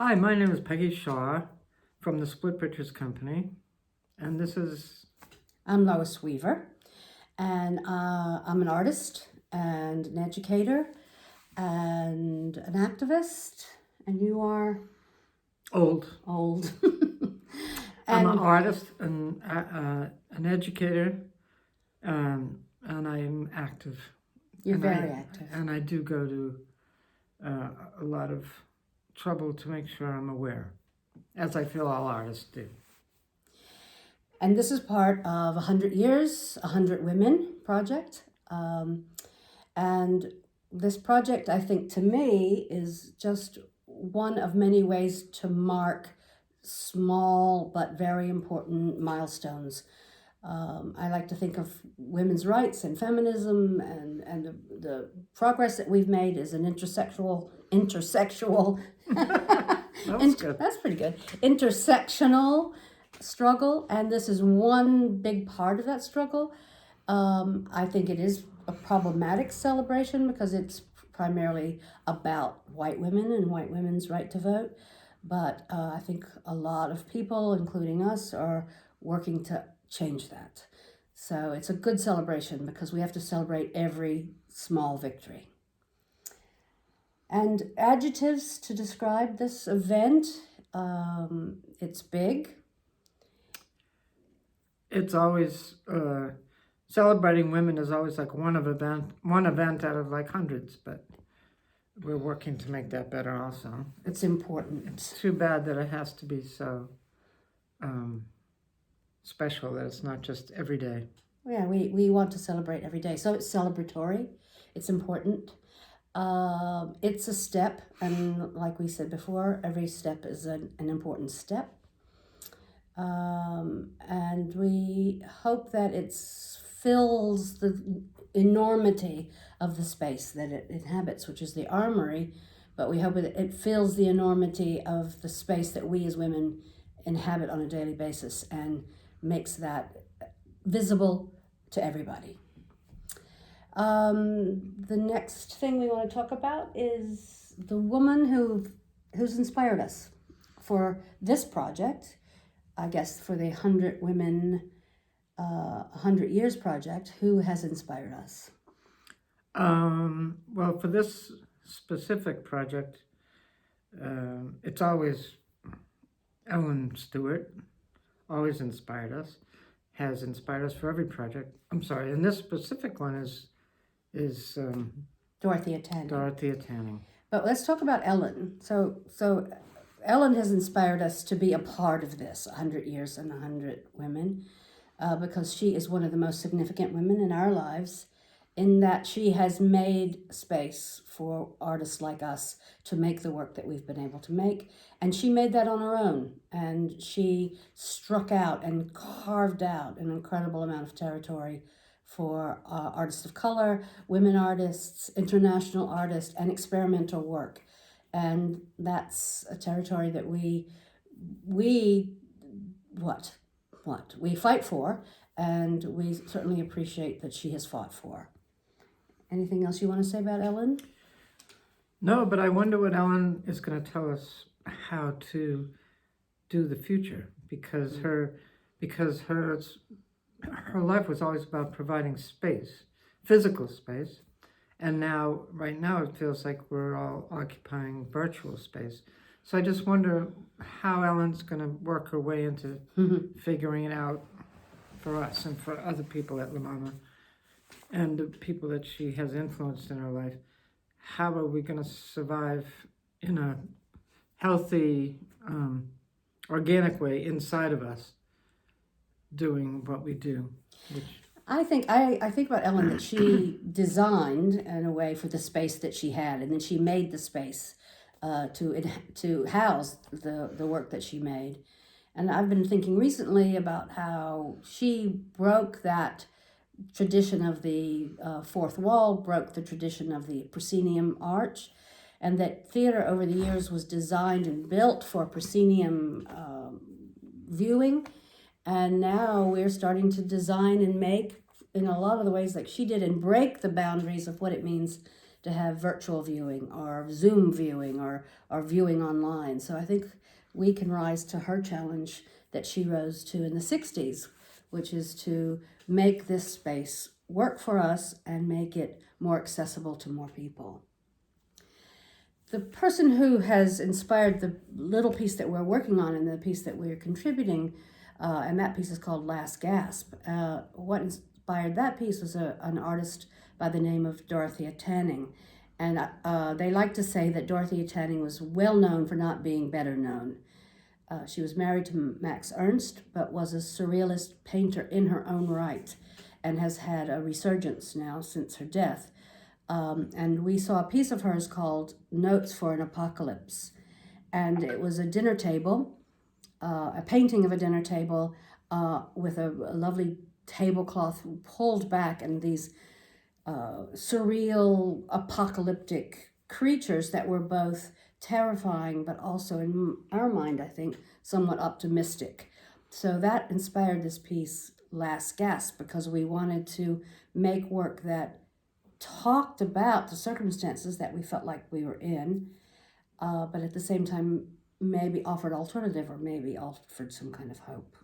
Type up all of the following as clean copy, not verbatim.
Hi, my name is Peggy Shaw from the Britches company, and this is I'm Lois Weaver, and I'm an artist and an educator and an activist, and you are old. old. I'm an And artist and an educator, and I'm active. you're and very I active. and I do go to a lot of trouble to make sure I'm aware, as I feel all artists do. And this is part of 100 Years, 100 Women project. And this project, I think, to me, is just one of many ways to mark small but very important milestones. I like to think of women's rights and feminism and the progress that we've made is an intersexual That was good. that's pretty good, intersectional struggle, and this is one big part of that struggle. I think it is a problematic celebration because it's primarily about white women and white women's right to vote. But I think a lot of people, including us, are working to change that. So it's a good celebration because we have to celebrate every small victory. And adjectives to describe this event, it's big. It's always celebrating women is always like one event out of like hundreds, but we're working to make that better also. It's important. It's too bad that it has to be so special, that it's not just every day. Yeah, we want to celebrate every day. So it's celebratory. It's important. It's a step. And like we said before, every step is an important step. And we hope that it fills the enormity of the space that it inhabits, which is the armory, but we hope that it fills the enormity of the space that we as women inhabit on a daily basis and makes that visible to everybody. The next thing we want to talk about is the woman who's inspired us for this project. I guess for the 100 Women, 100 Years project, who has inspired us? Well, for this specific project, it's always Ellen Stewart, always inspired us, has inspired us for every project. I'm sorry, and this specific one is Dorothea Tanning. Dorothea Tanning. But let's talk about Ellen. So Ellen has inspired us to be a part of this 100 Years and 100 Women because she is one of the most significant women in our lives, in that she has made space for artists like us to make the work that we've been able to make. And she made that on her own. And she struck out and carved out an incredible amount of territory for artists of color, women artists, international artists, and experimental work. And that's a territory that we fight for, and we certainly appreciate that she has fought for. Anything else you want to say about Ellen? No, but I wonder what Ellen is going to tell us how to do the future, because her life was always about providing space, physical space, and right now it feels like we're all occupying virtual space. So I just wonder how Ellen's going to work her way into figuring it out for us and for other people at La Mama and the people that she has influenced in her life. How are we going to survive in a healthy, organic way inside of us, doing what we do? I think about Ellen that she designed in a way for the space that she had, and then she made the space to house the work that she made. And I've been thinking recently about how she broke that tradition of the fourth wall, broke the tradition of the proscenium arch, and that theater over the years was designed and built for proscenium viewing. And now we're starting to design and make in a lot of the ways like she did and break the boundaries of what it means to have virtual viewing or Zoom viewing or viewing online. So I think we can rise to her challenge that she rose to in the 60s, which is to make this space work for us and make it more accessible to more people. The person who has inspired the little piece that we're working on and the piece that we're contributing, and that piece is called Last Gasp. What inspired that piece was an artist by the name of Dorothea Tanning. And they like to say that Dorothea Tanning was well known for not being better known. She was married to Max Ernst, but was a surrealist painter in her own right and has had a resurgence now since her death. And we saw a piece of hers called Notes for an Apocalypse. And it was a dinner table, a painting of a dinner table with a lovely tablecloth pulled back and these surreal apocalyptic creatures that were both terrifying but also, in our mind, I think, somewhat optimistic. So that inspired this piece, Last Gasp, because we wanted to make work that talked about the circumstances that we felt like we were in, but at the same time maybe offered alternative or maybe offered some kind of hope.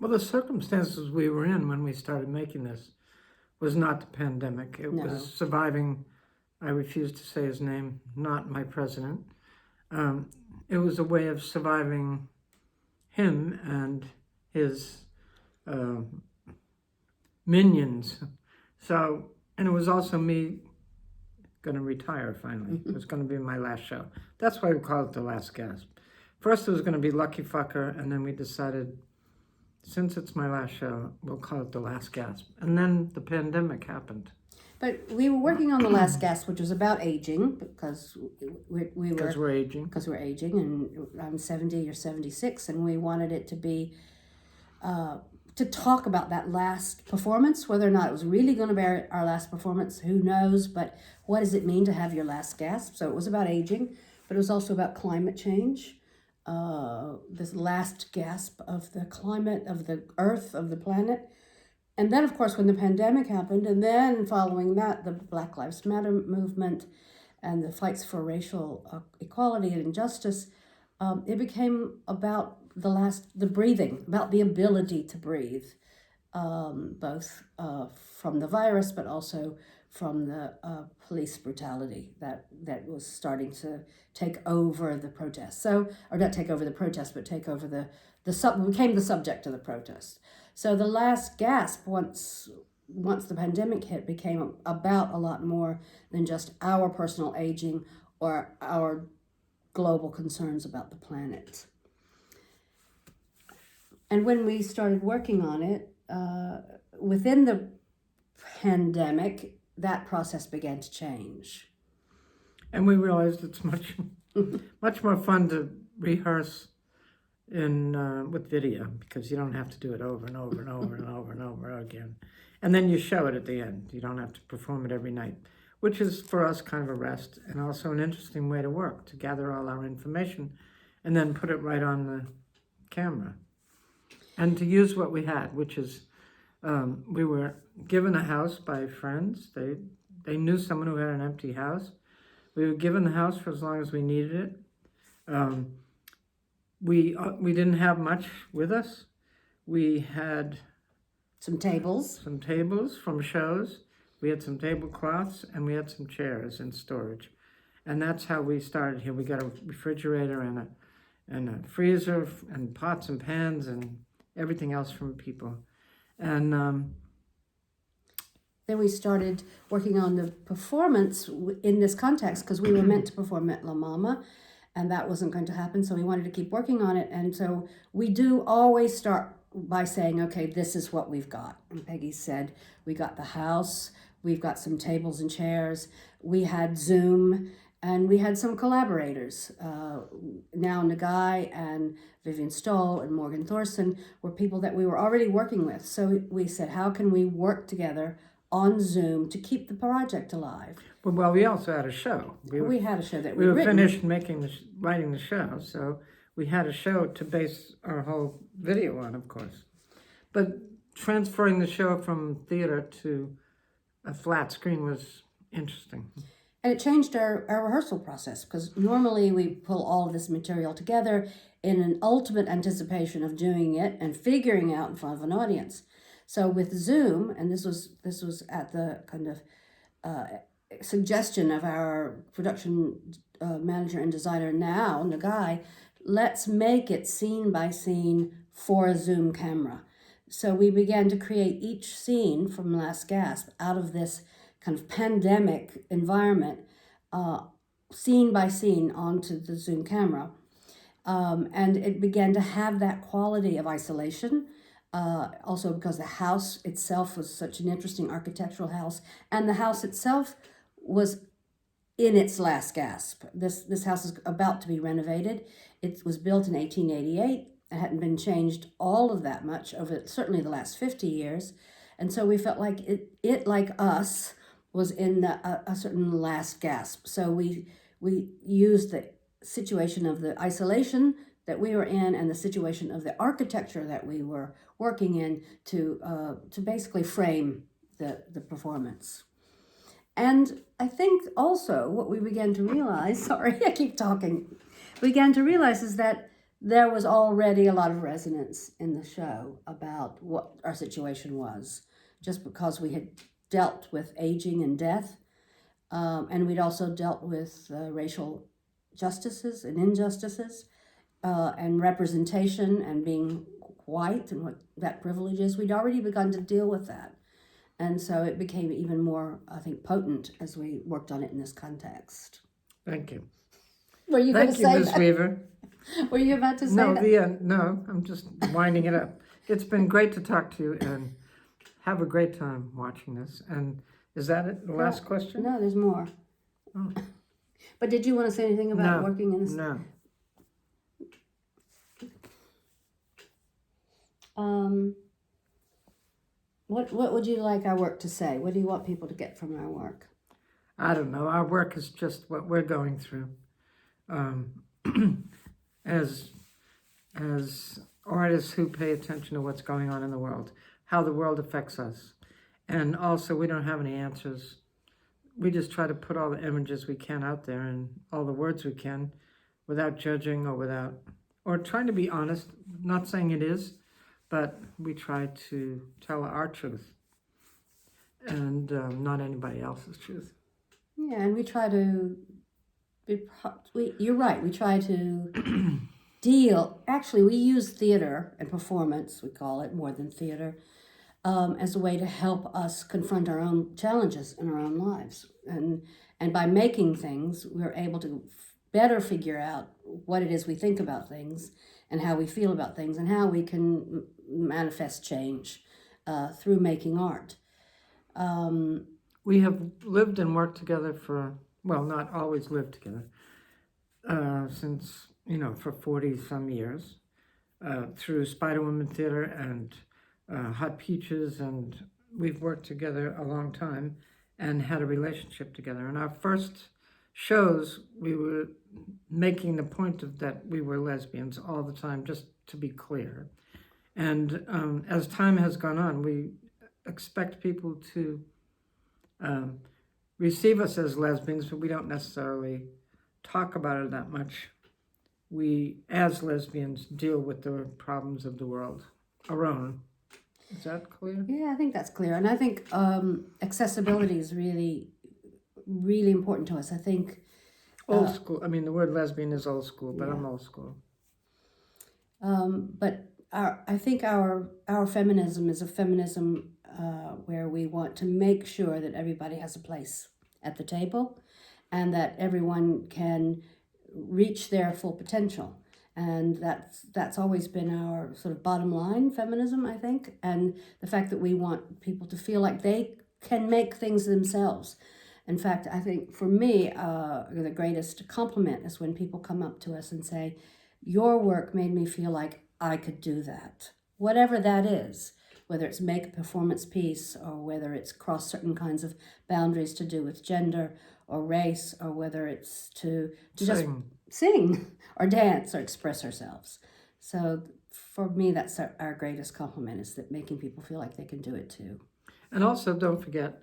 Well, the circumstances we were in when we started making this was not the pandemic. It was surviving, I refuse to say his name, not my president. It was a way of surviving him and his minions. So, and it was also me going to retire finally. It was going to be my last show. That's why we called it The Last Gasp. First it was going to be Lucky Fucker, and then we decided, since it's my last show, we'll call it The Last Gasp. And then the pandemic happened. But we were working on The Last Gasp, which was about aging, because we're aging. Because we're aging, and I'm 70 or 76, and we wanted it to be to talk about that last performance, whether or not it was really going to be our last performance, who knows, but what does it mean to have your last gasp? So it was about aging, but it was also about climate change, this last gasp of the climate, of the earth, of the planet. And then, of course, when the pandemic happened, and then following that, the Black Lives Matter movement and the fights for racial equality and injustice, it became about the breathing, about the ability to breathe, both from the virus, but also from the police brutality that was starting to take over the protests. So, or not take over the protests, but take over became the subject of the protest. So the last gasp, once the pandemic hit, became about a lot more than just our personal aging or our global concerns about the planet. And when we started working on it, within the pandemic, that process began to change. And we realized it's much more fun to rehearse with video, because you don't have to do it over and over and over and over and over again. And then you show it at the end. You don't have to perform it every night, which is for us kind of a rest and also an interesting way to work, to gather all our information and then put it right on the camera. And to use what we had, which is, we were given a house by friends. They knew someone who had an empty house. We were given the house for as long as we needed it. We didn't have much with us. We had some tables from shows. We had some tablecloths, and we had some chairs in storage. And that's how we started here. We got a refrigerator and a freezer and pots and pans and everything else from people. And then we started working on the performance in this context, because we were meant to perform at La Mama, and that wasn't going to happen, so we wanted to keep working on it. And so we do always start by saying, okay, this is what we've got. And Peggy said, we got the house, we've got some tables and chairs, we had Zoom, and we had some collaborators. Now Nagai and Vivian Stoll and Morgan Thorson were people that we were already working with. So we said, how can we work together on Zoom to keep the project alive? Well, we also had a show. We had a show that we were finished writing the show, so we had a show to base our whole video on, of course. But transferring the show from theater to a flat screen was Interesting. And it changed our rehearsal process, because normally we pull all of this material together in an ultimate anticipation of doing it and figuring out in front of an audience. So with Zoom, and this was at the kind of suggestion of our production manager and designer now, Nagai, let's make it scene by scene for a Zoom camera. So we began to create each scene from Last Gasp out of this kind of pandemic environment, scene by scene onto the Zoom camera. And it began to have that quality of isolation, also because the house itself was such an interesting architectural house, and the house itself was in its last gasp. This house is about to be renovated. It was built in 1888. It hadn't been changed all of that much over certainly the last 50 years. And so we felt like it like us, was in a certain last gasp. So we used the situation of the isolation that we were in and the situation of the architecture that we were working in to basically frame the performance. And I think also what we began to realize, sorry, I keep talking, began to realize is that there was already a lot of resonance in the show about what our situation was, just because we had dealt with aging and death, and we'd also dealt with racial justices and injustices, and representation and being white and what that privilege is. We'd already begun to deal with that. And so it became even more, I think, potent as we worked on it in this context. Thank you. Were you going to Thank you, say Ms. that? Weaver. Were you about to say that? No, I'm just winding it up. It's been great to talk to you, and have a great time watching this. And is that it? The last question? No, there's more. Oh. But did you want to say anything about working in this? No. What would you like our work to say? What do you want people to get from our work? I don't know. Our work is just what we're going through. As artists who pay attention to what's going on in the world, how the world affects us. And also, we don't have any answers. We just try to put all the images we can out there and all the words we can without judging or trying to be honest, not saying it is, but we try to tell our truth and not anybody else's truth. Yeah, and we try to you're right, we try to actually we use theater and performance, we call it more than theater, as a way to help us confront our own challenges in our own lives. And by making things, we're able to better figure out what it is we think about things and how we feel about things and how we can manifest change through making art. We have lived and worked together not always lived together, since, for 40 some years, through Spider Woman Theater and Hot Peaches, and we've worked together a long time and had a relationship together. In our first shows, we were making the point of that we were lesbians all the time, just to be clear. And as time has gone on, we expect people to receive us as lesbians, but we don't necessarily talk about it that much. We, as lesbians, deal with the problems of the world, our own. Is that clear? Yeah, I think that's clear. And I think accessibility is really, really important to us. I think... Old school. I mean, the word lesbian is old school, but yeah. I'm old school. But I think our feminism is a feminism where we want to make sure that everybody has a place at the table and that everyone can reach their full potential. And that's always been our sort of bottom line, feminism, I think. And the fact that we want people to feel like they can make things themselves. In fact, I think for me, the greatest compliment is when people come up to us and say, your work made me feel like I could do that. Whatever that is, whether it's make a performance piece or whether it's cross certain kinds of boundaries to do with gender or race, or whether it's to just sing or dance or express ourselves. So for me, that's our greatest compliment, is that making people feel like they can do it too. And also, don't forget,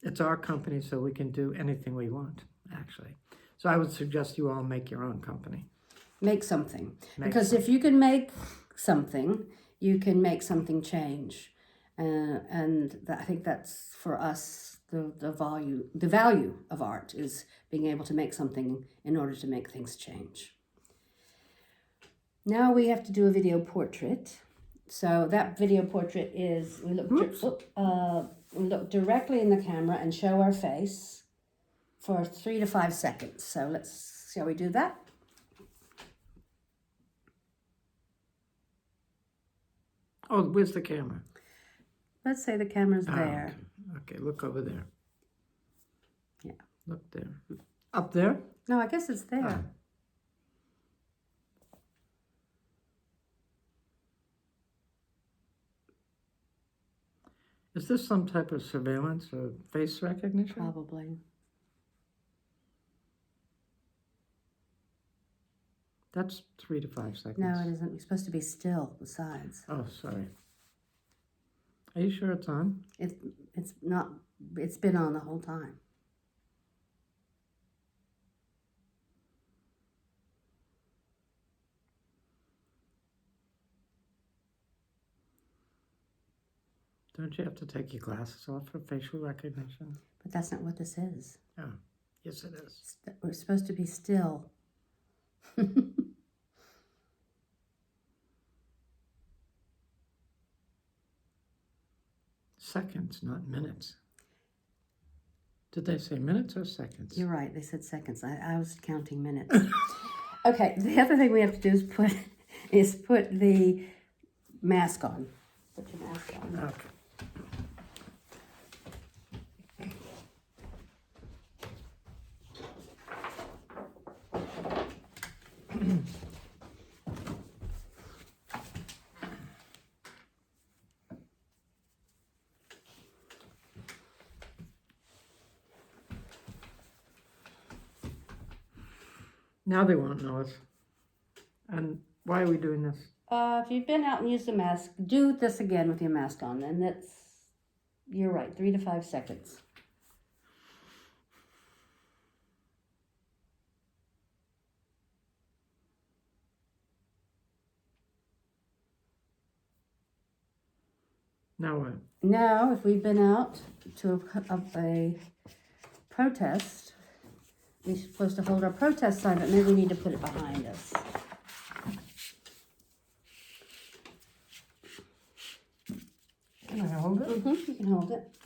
It's our company, so we can do anything we want, actually. So I would suggest you all make your own company. Make something. Make Because if you can make something, you can make something change. I think that's for us the value of art is being able to make something in order to make things change. Now we have to do a video portrait. So that video portrait is we look directly in the camera and show our face for 3 to 5 seconds. So shall we do that? Oh, where's the camera? Let's say the camera's Ah, there. Okay, look over there. Yeah. Look there. Up there? No, I guess it's there. Ah. Is this some type of surveillance or face recognition? Probably. That's 3 to 5 seconds. No, it isn't. You're supposed to be still besides. Oh, sorry. Are you sure it's on? It's not. It's been on the whole time. Don't you have to take your glasses off for facial recognition? But that's not what this is. Oh, yes it is. We're supposed to be still. Seconds, not minutes. Did they say minutes or seconds? You're right. They said seconds. I was counting minutes. Okay. The other thing we have to do is put the mask on. Put your mask on. Okay. Now they won't know us. And why are we doing this? If you've been out and used a mask, do this again with your mask on, and you're right, 3 to 5 seconds. Now what? Now, if we've been out to a protest, we're supposed to hold our protest sign, but maybe we need to put it behind us. Can I hold it? Mm-hmm, you can hold it.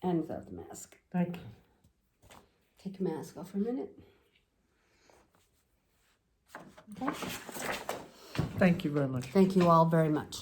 And without the mask. Thank you. Take your mask off for a minute. Okay. Thank you very much. Thank you all very much.